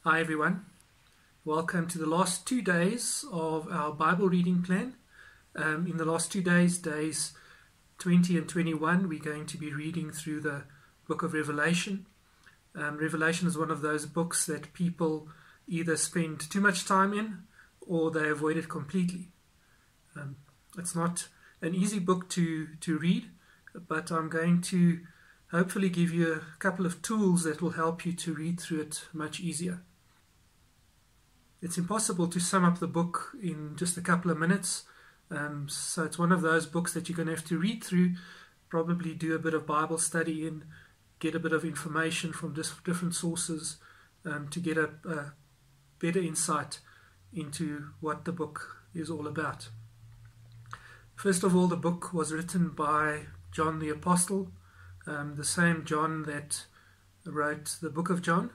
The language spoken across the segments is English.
Hi everyone, welcome to the last 2 days of our Bible reading plan. In the last 2 days, days 20 and 21, we're going to be reading through the book of Revelation. Revelation is one of those books that people either spend too much time in or they avoid it completely. It's not an easy book to read, but I'm going to hopefully give you a couple of tools that will help you to read through it much easier. It's impossible to sum up the book in just a couple of minutes, so it's one of those books that you're going to have to read through, probably do a bit of Bible study in, get a bit of information from different sources to get a better insight into what the book is all about. First of all, the book was written by John the Apostle, the same John that wrote the book of John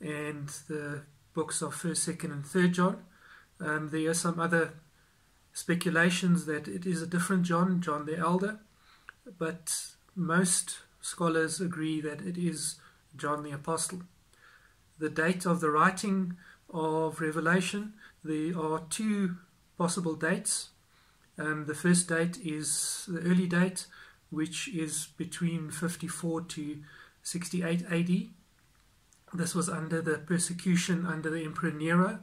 and the books of 1st, 2nd and 3rd John. There are some other speculations that it is a different John the Elder, but most scholars agree that it is John the Apostle. The date of the writing of Revelation, there are two possible dates. The first date is the early date, which is between 54 to 68 AD. This was under the persecution under the Emperor Nero.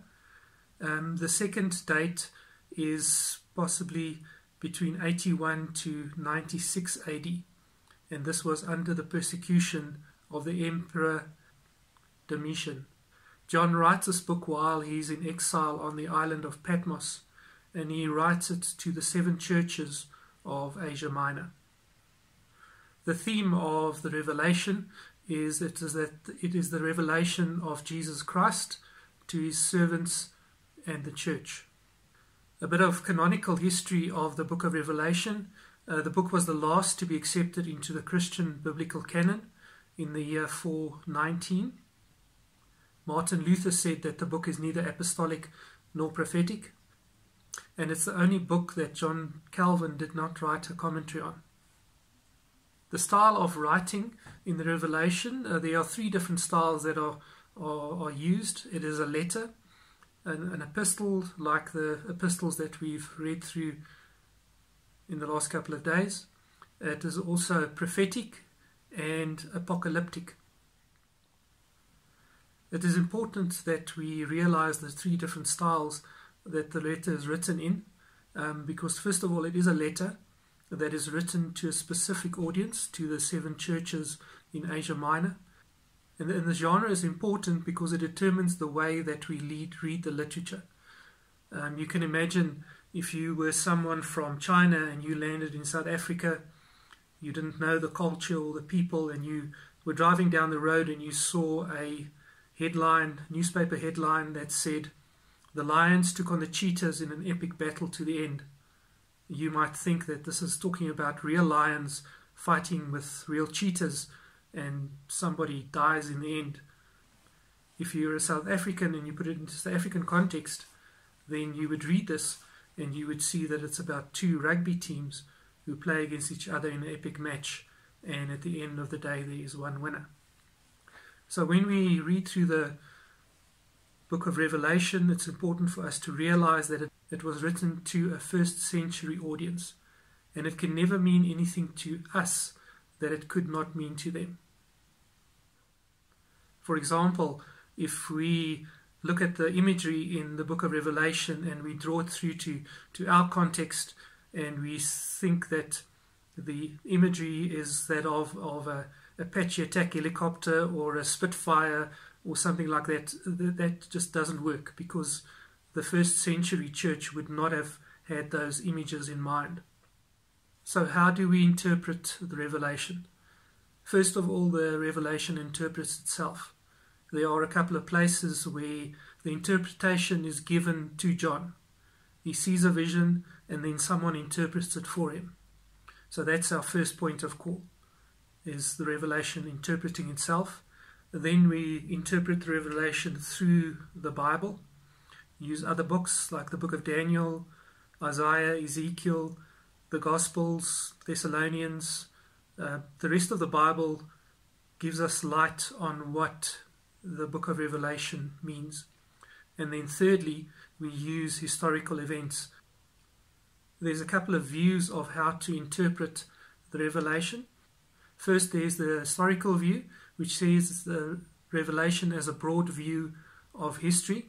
The second date is possibly between 81 to 96 AD, and this was under the persecution of the Emperor Domitian. John writes this book while he's in exile on the island of Patmos, and he writes it to the 7 churches of Asia Minor. The theme of the Revelation is that it is the revelation of Jesus Christ to his servants and the church. A bit of canonical history of the book of Revelation. The book was the last to be accepted into the Christian biblical canon in the year 419. Martin Luther said that the book is neither apostolic nor prophetic, and it's the only book that John Calvin did not write a commentary on. The style of writing in the Revelation, there are 3 different styles that are used. It is a letter, an epistle like the epistles that we've read through in the last couple of days. It is also prophetic and apocalyptic. It is important that we realize the 3 different styles that the letter is written in, because first of all it is a letter that is written to a specific audience, to the 7 churches in Asia Minor. And the genre is important because it determines the way that we read the literature. You can imagine if you were someone from China and you landed in South Africa, you didn't know the culture or the people, and you were driving down the road and you saw a newspaper headline that said, "The lions took on the cheetahs in an epic battle to the end." You might think that this is talking about real lions fighting with real cheetahs and somebody dies in the end. If you're a South African and you put it into the African context, then you would read this and you would see that it's about 2 rugby teams who play against each other in an epic match, and at the end of the day there is one winner. So when we read through the book of Revelation, it's important for us to realize that it was written to a 1st century audience, and it can never mean anything to us that it could not mean to them. For example, if we look at the imagery in the book of Revelation and we draw it through to our context, and we think that the imagery is that of a Apache attack helicopter or a Spitfire or something like that, that just doesn't work, because the 1st century church would not have had those images in mind. So how do we interpret the Revelation? First of all, the Revelation interprets itself. There are a couple of places where the interpretation is given to John. He sees a vision and then someone interprets it for him. So that's our first point of call, is the Revelation interpreting itself. Then we interpret the Revelation through the Bible, use other books like the book of Daniel, Isaiah, Ezekiel, the Gospels, Thessalonians. The rest of the Bible gives us light on what the book of Revelation means. And then thirdly, we use historical events. There's a couple of views of how to interpret the Revelation. First, there's the historical view, which sees the Revelation as a broad view of history.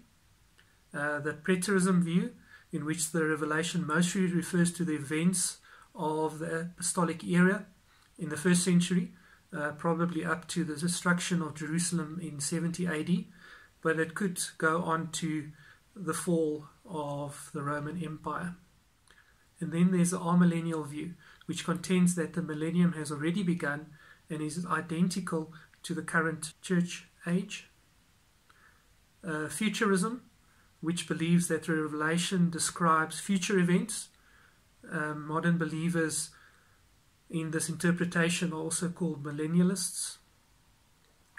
The preterism view, in which the Revelation mostly refers to the events of the apostolic era in the first century, probably up to the destruction of Jerusalem in 70 AD, but it could go on to the fall of the Roman Empire. And then there's the amillennial view, which contends that the millennium has already begun and is identical to the current church age. Futurism, which believes that the Revelation describes future events. Modern believers in this interpretation are also called millennialists.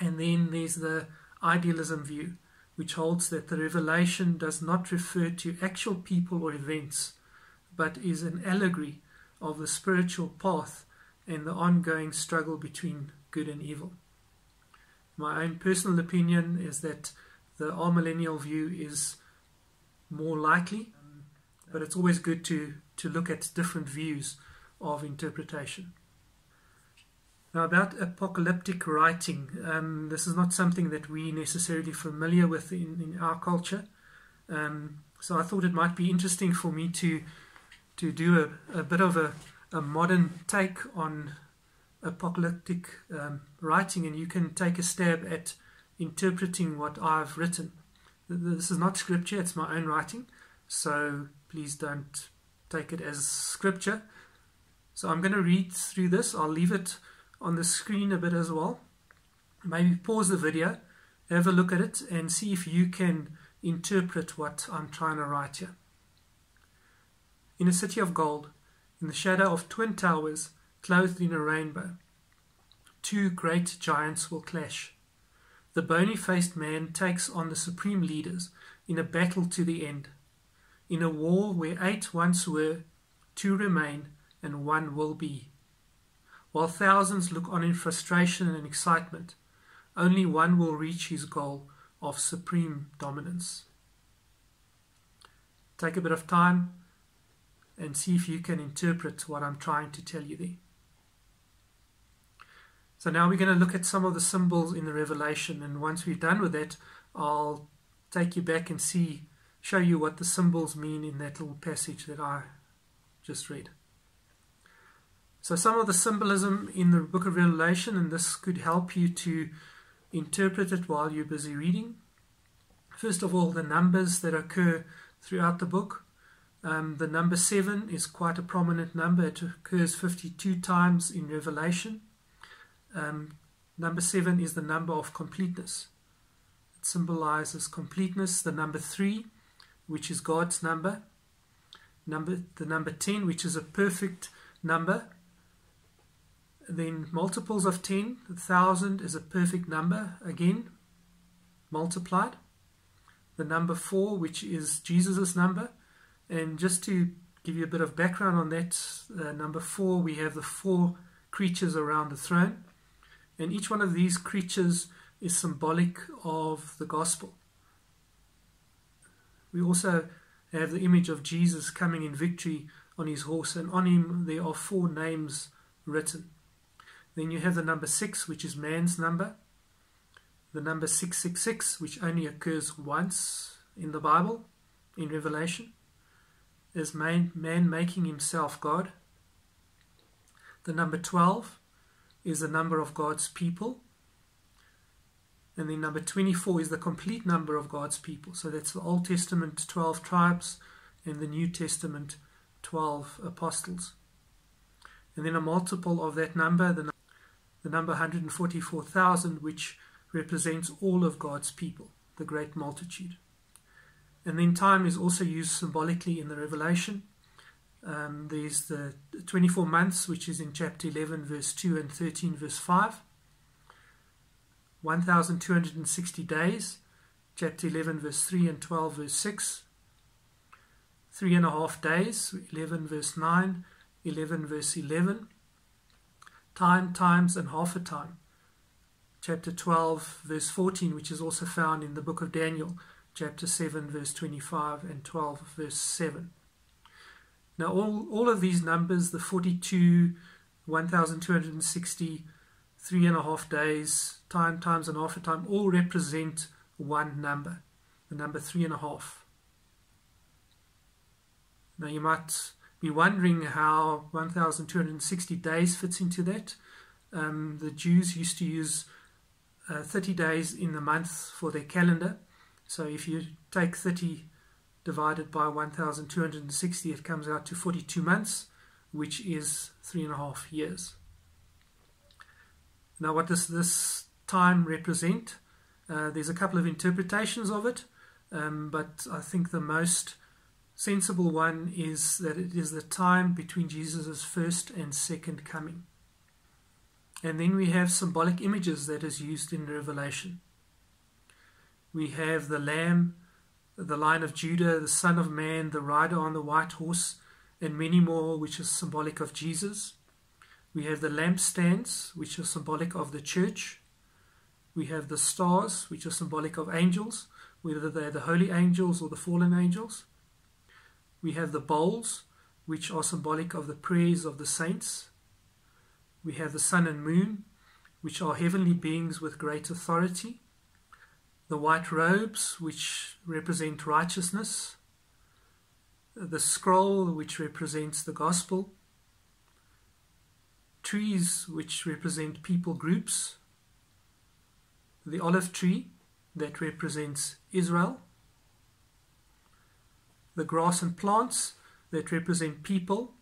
And then there's the idealism view, which holds that the Revelation does not refer to actual people or events, but is an allegory of the spiritual path and the ongoing struggle between good and evil. My own personal opinion is that the amillennial view is more likely, but it's always good to look at different views of interpretation. Now, about apocalyptic writing, this is not something that we're necessarily familiar with in our culture, so I thought it might be interesting for me to do a bit of a modern take on apocalyptic writing, and you can take a stab at interpreting what I've written. This is not scripture, it's my own writing, so please don't take it as scripture. So I'm going to read through this. I'll leave it on the screen a bit as well. Maybe pause the video, have a look at it, and see if you can interpret what I'm trying to write here. In a city of gold, in the shadow of twin towers, clothed in a rainbow, two great giants will clash. The bony-faced man takes on the supreme leaders in a battle to the end. In a war where 8 once were, 2 remain, and 1 will be. While thousands look on in frustration and excitement, only one will reach his goal of supreme dominance. Take a bit of time and see if you can interpret what I'm trying to tell you there. So now we're going to look at some of the symbols in the Revelation, and once we've done with that, I'll take you back and show you what the symbols mean in that little passage that I just read. So some of the symbolism in the book of Revelation, and this could help you to interpret it while you're busy reading. First of all, the numbers that occur throughout the book. The number 7 is quite a prominent number. It occurs 52 times in Revelation. Number 7 is the number of completeness. It symbolizes completeness. The number 3, which is God's number. The number 10, which is a perfect number. Then multiples of 10, 1,000 is a perfect number, again, multiplied. The number 4, which is Jesus' number. And just to give you a bit of background on that, number 4, we have the 4 creatures around the throne. And each one of these creatures is symbolic of the gospel. We also have the image of Jesus coming in victory on his horse, and on him there are 4 names written. Then you have the number 6, which is man's number. The number 666, which only occurs once in the Bible, in Revelation, is man making himself God. The number 12 is the number of God's people. And then number 24 is the complete number of God's people. So that's the Old Testament 12 tribes and the New Testament 12 apostles. And then a multiple of that number, the number 144,000, which represents all of God's people, the great multitude. And then time is also used symbolically in the Revelation. There's the 24 months, which is in chapter 11, verse 2 and 13, verse 5. 1,260 days, chapter 11, verse 3 and 12, verse 6. 3.5 days, 11, verse 9, 11, verse 11. Time, times, and half a time, chapter 12, verse 14, which is also found in the book of Daniel, chapter 7, verse 25, and 12, verse 7. Now, all of these numbers, the 42, 1,260, 3.5 days, times and half a time, all represent one number, the number 3.5. Now, you might be wondering how 1,260 days fits into that. The Jews used to use 30 days in the month for their calendar. So if you take 30 divided by 1,260, it comes out to 42 months, which is 3.5 years. Now, what does this time represent? There's a couple of interpretations of it, but I think the most sensible one is that it is the time between Jesus' first and second coming. And then we have symbolic images that is used in Revelation. We have the Lamb, the Lion of Judah, the Son of Man, the rider on the white horse, and many more, which is symbolic of Jesus. We have the lampstands, which are symbolic of the church. We have the stars, which are symbolic of angels, whether they're the holy angels or the fallen angels. We have the bowls, which are symbolic of the prayers of the saints. We have the sun and moon, which are heavenly beings with great authority. The white robes, which represent righteousness. The scroll, which represents the gospel. Trees, which represent people groups. The olive tree, that represents Israel. The grass and plants, that represent people.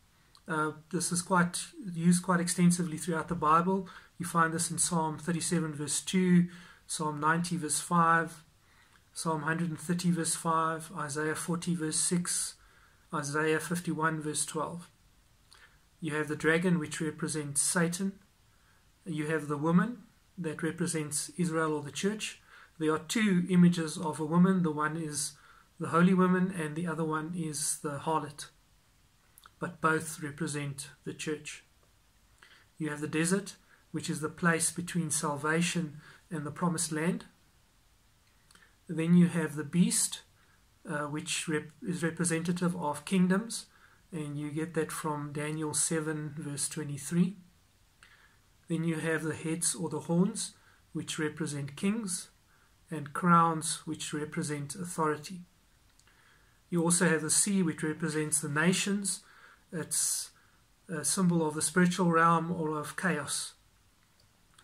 This is used quite extensively throughout the Bible. You find this in Psalm 37 verse 2, Psalm 90 verse 5, Psalm 130 verse 5, Isaiah 40 verse 6, Isaiah 51 verse 12. You have the dragon, which represents Satan. You have the woman that represents Israel or the church. There are two images of a woman. The one is the holy woman and the other one is the harlot. But both represent the church. You have the desert, which is the place between salvation and the promised land. Then you have the beast, which is representative of kingdoms, and you get that from Daniel 7 verse 23. Then you have the heads or the horns, which represent kings, and crowns, which represent authority. You also have the sea, which represents the nations. It's a symbol of the spiritual realm or of chaos.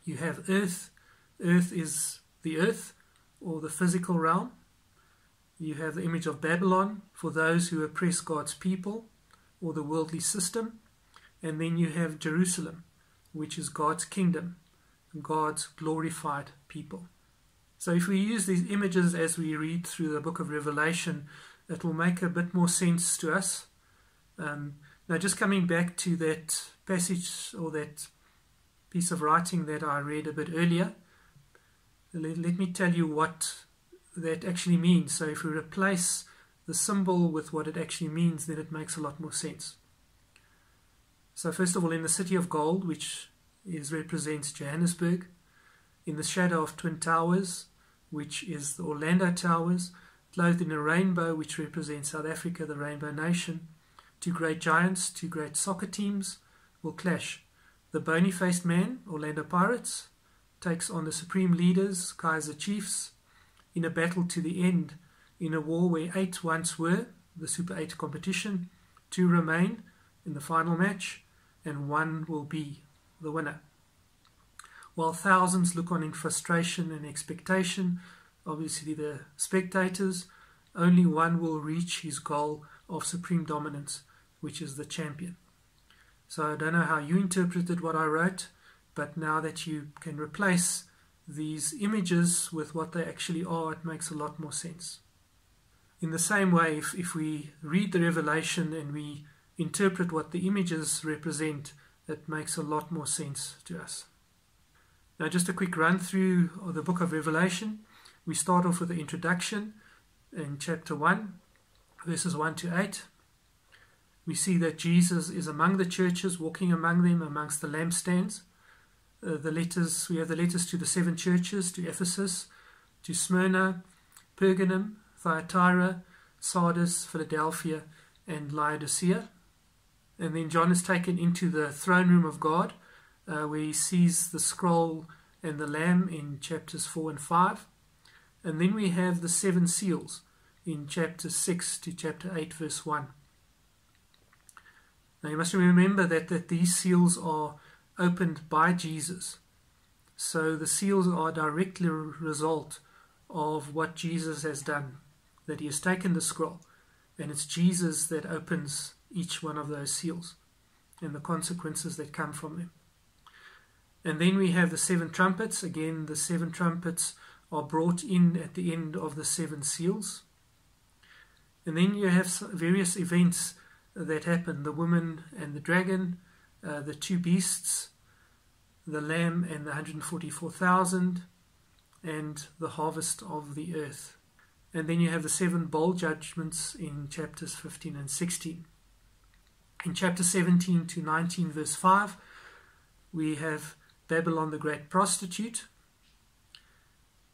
You have earth. Earth is the earth or the physical realm. You have the image of Babylon for those who oppress God's people or the worldly system. And then you have Jerusalem, which is God's kingdom, God's glorified people. So if we use these images as we read through the book of Revelation, it will make a bit more sense to us. Now, just coming back to that passage or that piece of writing that I read a bit earlier, let me tell you what that actually means. So if we replace the symbol with what it actually means, then it makes a lot more sense. So first of all, in the city of gold, which represents Johannesburg, in the shadow of twin towers, which is the Orlando Towers, clothed in a rainbow, which represents South Africa, the Rainbow Nation, two great giants, two great soccer teams will clash. The bony-faced man, Orlando Pirates, takes on the supreme leaders, Kaizer Chiefs, in a battle to the end, in a war where 8 once were, the Super 8 competition, 2 remain in the final match, and 1 will be the winner. While thousands look on in frustration and expectation, obviously the spectators, only one will reach his goal of supreme dominance, which is the champion. So I don't know how you interpreted what I wrote, but now that you can replace these images with what they actually are, it makes a lot more sense. In the same way, if we read the Revelation and we interpret what the images represent, it makes a lot more sense to us. Now, just a quick run through of the book of Revelation. We start off with the introduction in chapter 1, verses 1 to 8. We see that Jesus is among the churches, walking among them, amongst the lampstands. the letters. We have the letters to the 7 churches, to Ephesus, to Smyrna, Pergamum, Thyatira, Sardis, Philadelphia, and Laodicea. And then John is taken into the throne room of God, where he sees the scroll and the Lamb in chapters 4 and 5. And then we have the 7 seals in chapter 6 to chapter 8, verse 1. Now you must remember that these seals are opened by Jesus. So the seals are directly a result of what Jesus has done, that he has taken the scroll, and it's Jesus that opens each one of those seals and the consequences that come from them. And then we have the 7 trumpets. Again, the 7 trumpets are brought in at the end of the 7 seals. And then you have various events that happen: the woman and the dragon, the 2 beasts, the lamb and the 144,000, and the harvest of the earth. And then you have the 7 bowl judgments in chapters 15 and 16. In chapter 17 to 19, verse 5, we have Babylon the great prostitute.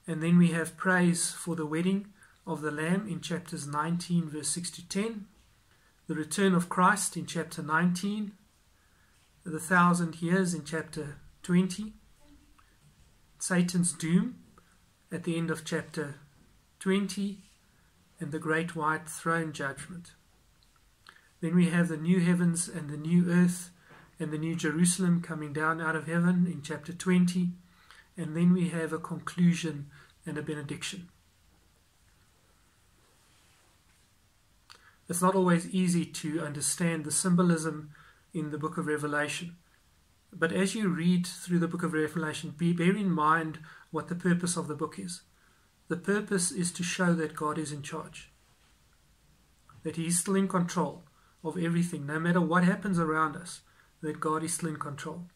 And then we have praise for the wedding of the Lamb in chapters 19, verse 6 to 10. The return of Christ in chapter 19. The 1,000 years in chapter 20. Satan's doom at the end of chapter 20. And the great white throne judgment. Then we have the new heavens and the new earth and the new Jerusalem coming down out of heaven in chapter 20. And then we have a conclusion and a benediction. It's not always easy to understand the symbolism in the book of Revelation. But as you read through the book of Revelation, bear in mind what the purpose of the book is. The purpose is to show that God is in charge, that he is still in control of everything, no matter what happens around us, that God is still in control,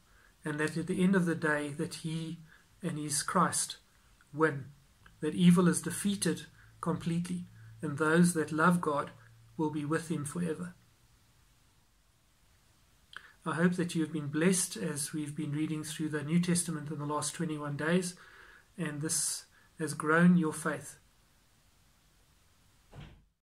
and that at the end of the day that he and his Christ win, that evil is defeated completely, and those that love God will be with him forever. I hope that you have been blessed as we've been reading through the New Testament in the last 21 days, and this has grown your faith